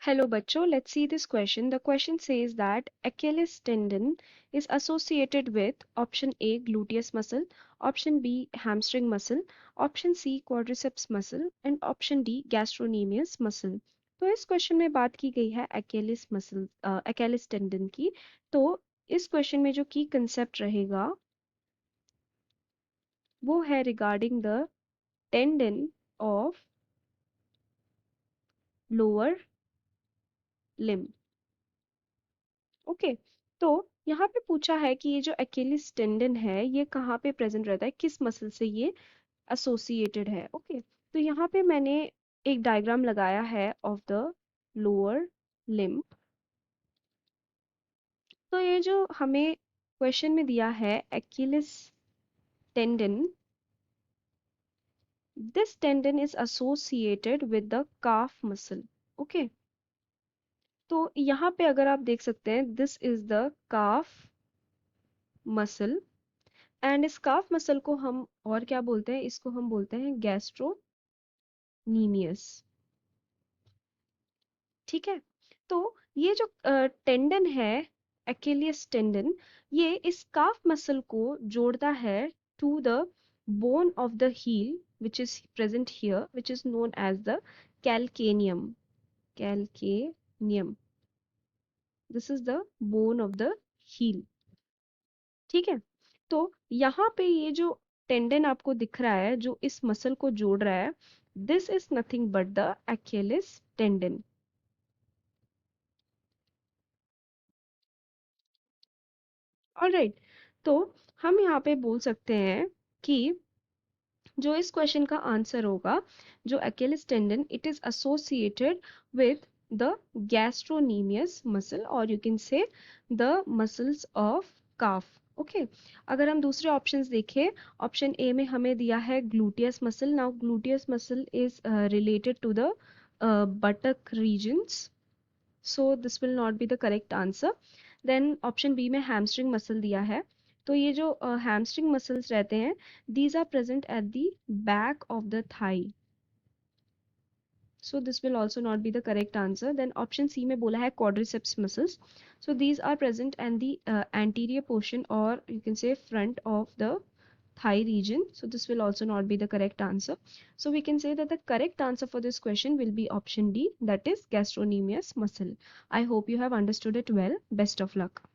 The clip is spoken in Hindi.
Hello bachcho, let's see this question. The question says that Achilles tendon is associated with option A gluteus muscle, option B hamstring muscle, option C quadriceps muscle and option D gastrocnemius muscle. तो इस क्वेश्चन में बात की गई है Achilles मसल Achilles टेंडन की। तो इस क्वेश्चन में जो की कंसेप्ट रहेगा वो है regarding the tendon of lower limb. Okay, तो यहाँ पे पूछा है कि ये जो अकेलिस टेंडन है ये कहाँ पे प्रेजेंट रहता है, किस मसल से ये एसोसिएटेड है। ओके, तो यहाँ पे मैंने एक डायग्राम लगाया है ऑफ द लोअर लिम्ब। तो ये जो हमें क्वेश्चन में दिया है Achilles tendon, this tendon is associated with the calf muscle. Okay, तो यहाँ पे अगर आप देख सकते हैं this is the calf muscle and इस काफ मसल को हम और क्या बोलते हैं, इसको हम बोलते हैं गैस्ट्रोनीमियस। ठीक है, तो ये जो टेंडन है अकेलियस टेंडन, ये इस काफ मसल को जोड़ता है to the bone of the heel which is present here, which is known as the calcaneum. Calcaneum, this is the bone of the heel. ठीक है, तो यहाँ पे ये जो टेंडन आपको दिख रहा है जो इस मसल को जोड़ रहा है, this is nothing but the Achilles tendon. Alright, तो हम यहाँ पे बोल सकते हैं कि जो इस क्वेश्चन का आंसर होगा, जो Achilles tendon, it is associated with the gastrocnemius muscle और you can say the muscles of calf. Okay, अगर हम दूसरे ऑप्शंस देखें, ऑप्शन ए में हमें दिया है gluteus muscle. Now gluteus muscle is related to the buttock regions, so this will not be the correct answer. Then option B में हैमस्ट्रिंग मसल दिया है। तो ये जो हैमस्ट्रिंग मसल्स रहते हैं, these are present at the back of the thigh, so this will also not be the correct answer. Then option C में बोला है quadriceps muscles, so these are present at the anterior portion or you can say front of the thigh region, so this will also not be the correct answer. So we can say that the correct answer for this question will be option D, that is gastrocnemius muscle. I hope you have understood it well. Best of luck.